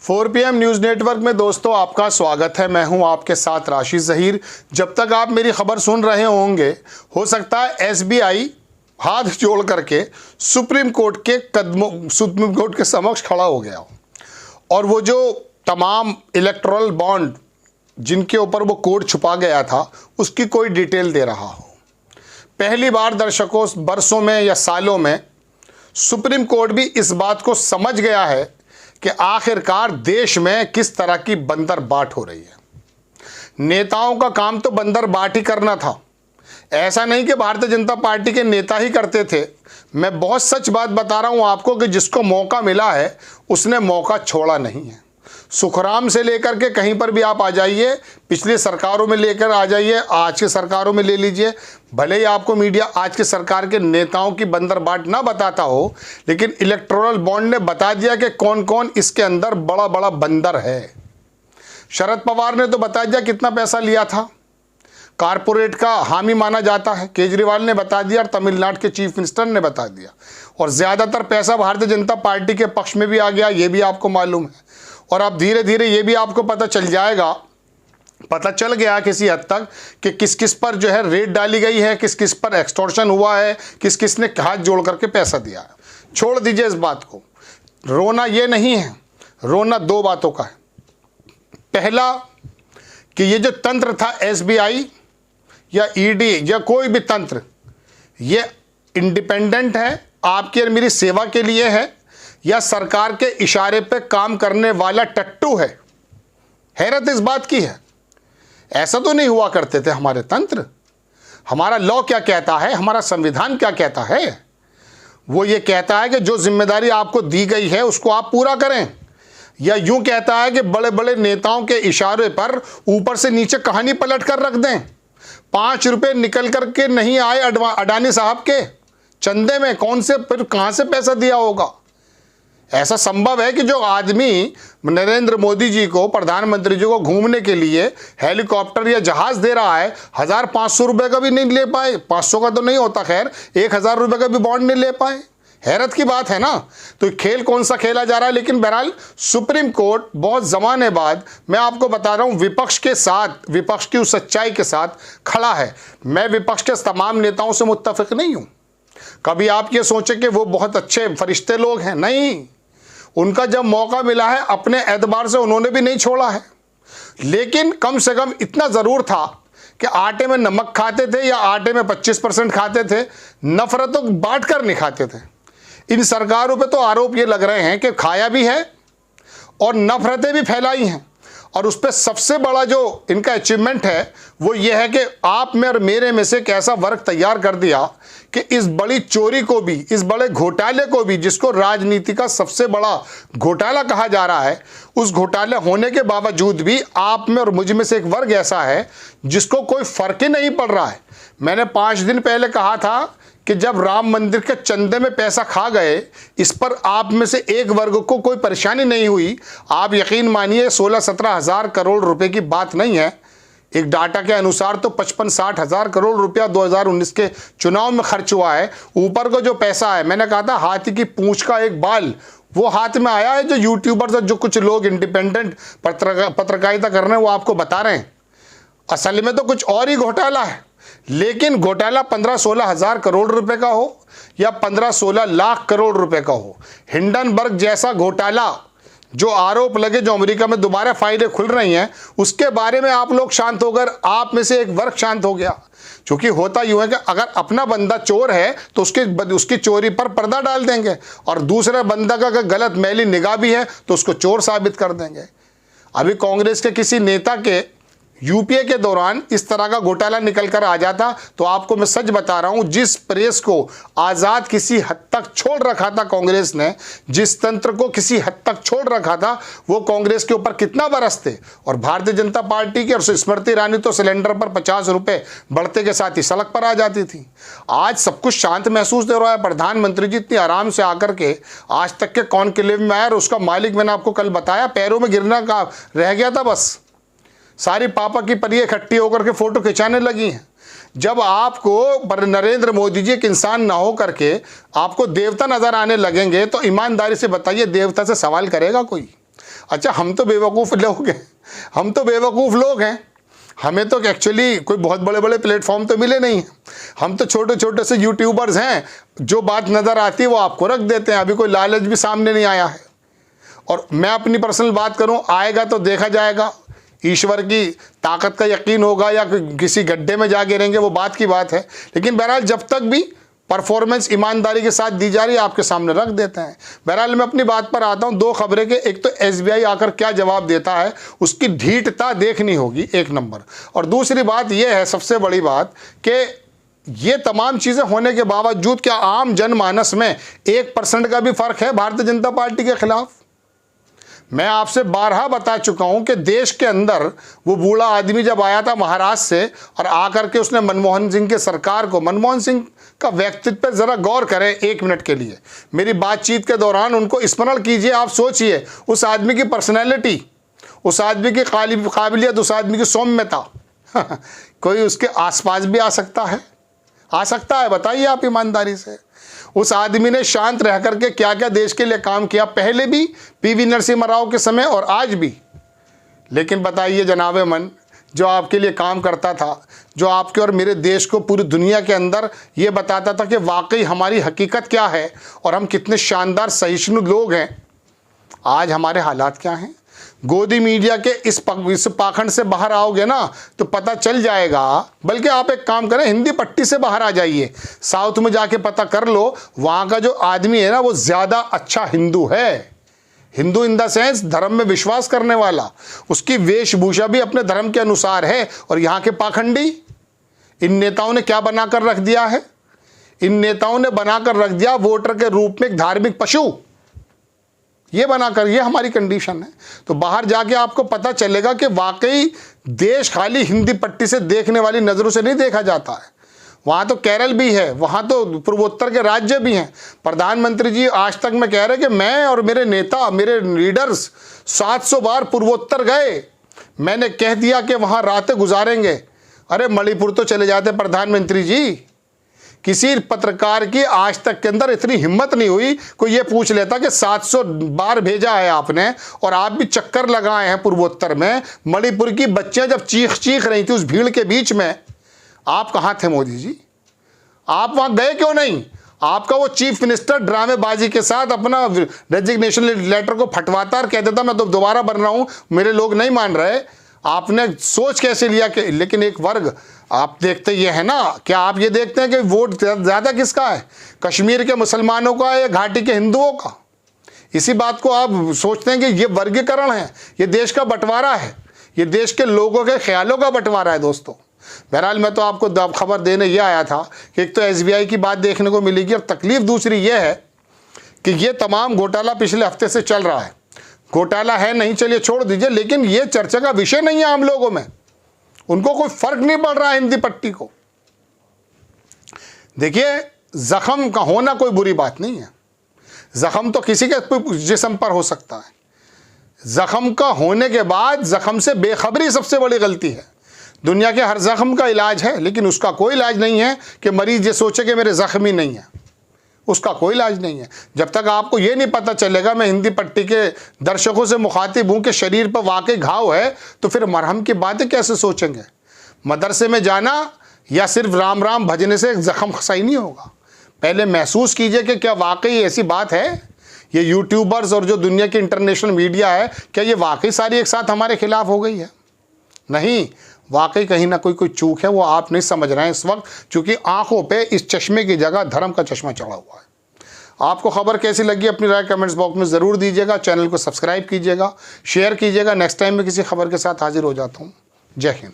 4 PM news network में दोस्तों आपका स्वागत है। मैं हूं आपके साथ राशिद ज़हीर। जब तक आप मेरी खबर सुन रहे होंगे, हो सकता है SBI हाथ जोड़ करके सुप्रीम कोर्ट के समक्ष खड़ा हो गया हो और वो जो तमाम इलेक्टोरल बॉन्ड जिनके ऊपर वो कोर्ट छुपा गया था उसकी कोई डिटेल दे रहा हो। पहली बार दर्शकों बरसों में या सालों में सुप्रीम कोर्ट भी इस बात को समझ गया है कि आखिरकार देश में किस तरह की बंदरबाट हो रही है। नेताओं का काम तो बंदरबाट ही करना था। ऐसा नहीं कि भारतीय जनता पार्टी के नेता ही करते थे। मैं बहुत सच बात बता रहा हूं आपको कि जिसको मौका मिला है उसने मौका छोड़ा नहीं है। सुखराम से लेकर के कहीं पर भी आप आ जाइए, पिछली सरकारों में लेकर आ जाइए, आज की सरकारों में ले लीजिए। भले ही आपको मीडिया आज की सरकार के नेताओं की बंदरबाट ना बताता हो, लेकिन इलेक्टोरल बॉन्ड ने बता दिया कि कौन कौन इसके अंदर बड़ा बड़ा बंदर है। शरद पवार ने तो बता दिया कितना पैसा लिया था, कारपोरेट का हामी माना जाता है। केजरीवाल ने बता दिया और तमिलनाडु के चीफ मिनिस्टर ने बता दिया। और ज़्यादातर पैसा भारतीय जनता पार्टी के पक्ष में भी आ गया, ये भी आपको मालूम है। और अब धीरे धीरे ये भी आपको पता चल गया किसी हद तक कि किस किस पर जो है रेड डाली गई है, किस किस पर एक्सटॉर्शन हुआ है, किस किस ने हाथ जोड़ करके पैसा दिया है। छोड़ दीजिए इस बात को। रोना ये नहीं है, रोना दो बातों का है। पहला कि ये जो तंत्र था SBI या ED या कोई भी तंत्र, ये इंडिपेंडेंट है, आपकी और मेरी सेवा के लिए है, या सरकार के इशारे पे काम करने वाला टट्टू है। हैरत इस बात की है, ऐसा तो नहीं हुआ करते थे हमारे तंत्र। हमारा लॉ क्या कहता है, हमारा संविधान क्या कहता है? वो ये कहता है कि जो जिम्मेदारी आपको दी गई है उसको आप पूरा करें। या यूं कहता है कि बड़े बड़े नेताओं के इशारे पर ऊपर से नीचे कहानी पलट कर रख दें। 5 रुपए निकल करके नहीं आए अडानी साहब के चंदे में, कौन से फिर कहां से पैसा दिया होगा? ऐसा संभव है कि जो आदमी नरेंद्र मोदी जी को, प्रधानमंत्री जी को घूमने के लिए हेलीकॉप्टर या जहाज दे रहा है, 1500 रुपए का भी नहीं ले पाए, 500 का तो नहीं होता, खैर 1000 रुपए का भी बॉन्ड नहीं ले पाए। हैरत की बात है ना। तो खेल कौन सा खेला जा रहा है? लेकिन बहरहाल सुप्रीम कोर्ट बहुत ज़माने बाद, मैं आपको बता रहा हूँ, विपक्ष के साथ, विपक्ष की उस सच्चाई के साथ खड़ा है। मैं विपक्ष के तमाम नेताओं से मुत्तफिक नहीं हूँ। कभी आप ये सोचें कि वो बहुत अच्छे फरिश्ते लोग हैं, नहीं। उनका जब मौका मिला है अपने एतबार से उन्होंने भी नहीं छोड़ा है। लेकिन कम से कम इतना ज़रूर था कि आटे में नमक खाते थे या आटे में 25% खाते थे, नफरतों को बांट कर नहीं खाते थे। इन सरकारों पे तो आरोप ये लग रहे हैं कि खाया भी है और नफरतें भी फैलाई हैं। और उस पर सबसे बड़ा जो इनका अचीवमेंट है वो ये है कि आप में और मेरे में से एक ऐसा वर्ग तैयार कर दिया कि इस बड़ी चोरी को भी, इस बड़े घोटाले को भी, जिसको राजनीति का सबसे बड़ा घोटाला कहा जा रहा है, उस घोटाले होने के बावजूद भी आप में और मुझ में से एक वर्ग ऐसा है जिसको कोई फर्क ही नहीं पड़ रहा है। मैंने 5 दिन पहले कहा था कि जब राम मंदिर के चंदे में पैसा खा गए, इस पर आप में से एक वर्ग को कोई परेशानी नहीं हुई। आप यकीन मानिए 16-17 हज़ार करोड़ रुपए की बात नहीं है। एक डाटा के अनुसार तो 55-60 हज़ार करोड़ रुपया 2019 के चुनाव में खर्च हुआ है। ऊपर को जो पैसा है, मैंने कहा था हाथी की पूंछ का एक बाल वो हाथ में आया है। जो यूट्यूबर्स और जो कुछ लोग इंडिपेंडेंट पत्रकारिता कर रहे हैं वो आपको बता रहे हैं, असल में तो कुछ और ही घोटाला है। लेकिन घोटाला 15-16 हज़ार करोड़ रुपए का हो या 15-16 लाख करोड़ रुपए का हो, हिंडनबर्ग जैसा घोटाला जो आरोप लगे, जो अमेरिका में दोबारा फाइलें खुल रही हैं, उसके बारे में आप लोग शांत होकर, आप में से एक वर्ग शांत हो गया। क्योंकि होता यूं है कि अगर अपना बंदा चोर है तो उसकी चोरी पर पर्दा डाल देंगे, और दूसरे बंदा का अगर गलत मैली निगाह भी है तो उसको चोर साबित कर देंगे। अभी कांग्रेस के किसी नेता के UPA के दौरान इस तरह का घोटाला निकल कर आ जाता तो आपको मैं सच बता रहा हूं, जिस प्रेस को आज़ाद किसी हद तक छोड़ रखा था कांग्रेस ने, जिस तंत्र को किसी हद तक छोड़ रखा था, वो कांग्रेस के ऊपर कितना बरसते। और भारतीय जनता पार्टी के और स्मृति ईरानी तो सिलेंडर पर 50 रुपये बढ़ते के साथ ही सड़क पर आ जाती थी। आज सब कुछ शांत महसूस दे रहा है। प्रधानमंत्री जी इतनी आराम से आकर के आज तक के कॉन्क्लेव में आया, और उसका मालिक मैंने आपको कल बताया पैरों में गिरना का रह गया था। बस सारी पापा की परियां इकट्ठी होकर के फोटो खिंचाने लगी हैं। जब आपको नरेंद्र मोदी जी एक इंसान ना हो करके आपको देवता नजर आने लगेंगे तो ईमानदारी से बताइए, देवता से सवाल करेगा कोई? अच्छा, हम तो बेवकूफ़ लोग हैं, हम तो बेवकूफ़ लोग हैं। हमें तो एक्चुअली कोई बहुत बड़े बड़े प्लेटफॉर्म तो मिले नहीं हैं। हम तो छोटे छोटे से यूट्यूबर्स हैं, जो बात नज़र आती है वो आपको रख देते हैं। अभी कोई लालच भी सामने नहीं आया है। और मैं अपनी पर्सनल बात करूं, आएगा तो देखा जाएगा, ईश्वर की ताकत का यकीन होगा या किसी गड्ढे में जा गिरेंगे, वो बात की बात है। लेकिन बहरहाल जब तक भी परफॉर्मेंस ईमानदारी के साथ दी जा रही है, आपके सामने रख देते हैं। बहरहाल मैं अपनी बात पर आता हूं। दो खबरें के, एक तो एसबीआई आकर क्या जवाब देता है, उसकी ढीठता देखनी होगी, एक नंबर। और दूसरी बात यह है, सबसे बड़ी बात, कि ये तमाम चीज़ें होने के बावजूद क्या आम जनमानस में 1% का भी फर्क है भारतीय जनता पार्टी के खिलाफ? मैं आपसे बारहा बता चुका हूं कि देश के अंदर वो बूढ़ा आदमी जब आया था महाराष्ट्र से और आकर के उसने मनमोहन सिंह के सरकार को, मनमोहन सिंह का व्यक्तित्व पर जरा गौर करें 1 मिनट के लिए। मेरी बातचीत के दौरान उनको स्मरण कीजिए। आप सोचिए उस आदमी की पर्सनैलिटी, उस आदमी की काबिलियत, उस आदमी की सौम्यता कोई उसके आसपास भी आ सकता है? आ सकता है? बताइए आप ईमानदारी से। उस आदमी ने शांत रह करके क्या क्या देश के लिए काम किया, पहले भी पीवी नरसिम्हा राव के समय और आज भी। लेकिन बताइए जनाबे मन, जो आपके लिए काम करता था, जो आपके और मेरे देश को पूरी दुनिया के अंदर ये बताता था कि वाकई हमारी हकीकत क्या है और हम कितने शानदार सहिष्णु लोग हैं, आज हमारे हालात क्या हैं? गोदी मीडिया के इस पाखंड से बाहर आओगे ना तो पता चल जाएगा। बल्कि आप एक काम करें, हिंदी पट्टी से बाहर आ जाइए, साउथ में जाके पता कर लो, वहाँ का जो आदमी है ना वो ज़्यादा अच्छा हिंदू है। हिंदू इन द सेंस धर्म में विश्वास करने वाला, उसकी वेशभूषा भी अपने धर्म के अनुसार है। और यहाँ के पाखंडी, इन नेताओं ने क्या बनाकर रख दिया है? इन नेताओं ने बनाकर रख दिया वोटर के रूप में एक धार्मिक पशु। ये बनाकर, ये हमारी कंडीशन है। तो बाहर जाके आपको पता चलेगा कि वाकई देश खाली हिंदी पट्टी से देखने वाली नज़रों से नहीं देखा जाता है। वहाँ तो केरल भी है, वहाँ तो पूर्वोत्तर के राज्य भी हैं। प्रधानमंत्री जी आज तक मैं कह रहे कि मैं और मेरे नेता, मेरे लीडर्स 700 बार पूर्वोत्तर गए। मैंने कह दिया कि वहाँ रातें गुजारेंगे। अरे मणिपुर तो चले जाते प्रधानमंत्री जी। किसी पत्रकार की आज तक के अंदर इतनी हिम्मत नहीं हुई, कोई ये पूछ लेता कि 700 बार भेजा है आपने और आप भी चक्कर लगाए हैं पूर्वोत्तर में। मणिपुर की बच्चियां जब चीख रही थी उस भीड़ के बीच में, आप कहाँ थे मोदी जी? आप वहाँ गए क्यों नहीं? आपका वो चीफ मिनिस्टर ड्रामेबाजी के साथ अपना रेजिग्नेशन लेटर को फटवाता और कह देता मैं तो दोबारा बन रहा हूँ, मेरे लोग नहीं मान रहे। आपने सोच कैसे लिया कि, लेकिन एक वर्ग आप देखते ये है ना, क्या आप ये देखते हैं कि वोट ज़्यादा किसका है, कश्मीर के मुसलमानों का या घाटी के हिंदुओं का? इसी बात को आप सोचते हैं कि ये वर्गीकरण है, ये देश का बंटवारा है, ये देश के लोगों के ख्यालों का बंटवारा है दोस्तों। बहरहाल मैं तो आपको खबर देने ये आया था कि एक तो एसबीआई की बात देखने को मिलेगी और तकलीफ दूसरी ये है कि ये तमाम घोटाला पिछले हफ्ते से चल रहा है। घोटाला है नहीं, चलिए छोड़ दीजिए, लेकिन ये चर्चा का विषय नहीं है आम लोगों में। उनको कोई फर्क नहीं पड़ रहा है हिंदी पट्टी को। देखिए, जख्म का होना कोई बुरी बात नहीं है। जख्म तो किसी के जिस्म पर हो सकता है। जख्म का होने के बाद जख्म से बेखबरी सबसे बड़ी गलती है। दुनिया के हर जख्म का इलाज है, लेकिन उसका कोई इलाज नहीं है कि मरीज ये सोचे कि मेरे जख्म ही नहीं है। उसका कोई इलाज नहीं है। जब तक आपको ये नहीं पता चलेगा, मैं हिंदी पट्टी के दर्शकों से मुखातिब हूँ, कि शरीर पर वाकई घाव है, तो फिर मरहम की बातें कैसे सोचेंगे? मदरसे में जाना या सिर्फ राम राम भजने से जख्म सही नहीं होगा। पहले महसूस कीजिए कि क्या वाकई ऐसी बात है। ये यूट्यूबर्स और जो दुनिया की इंटरनेशनल मीडिया है, क्या ये वाकई सारी एक साथ हमारे खिलाफ हो गई है? नहीं, वाकई कहीं ना कोई चूक है, वो आप नहीं समझ रहे हैं इस वक्त, क्योंकि आंखों पे इस चश्मे की जगह धर्म का चश्मा चढ़ा हुआ है। आपको खबर कैसी लगी अपनी राय कमेंट्स बॉक्स में ज़रूर दीजिएगा। चैनल को सब्सक्राइब कीजिएगा, शेयर कीजिएगा। नेक्स्ट टाइम मैं किसी खबर के साथ हाजिर हो जाता हूँ। जय हिंद।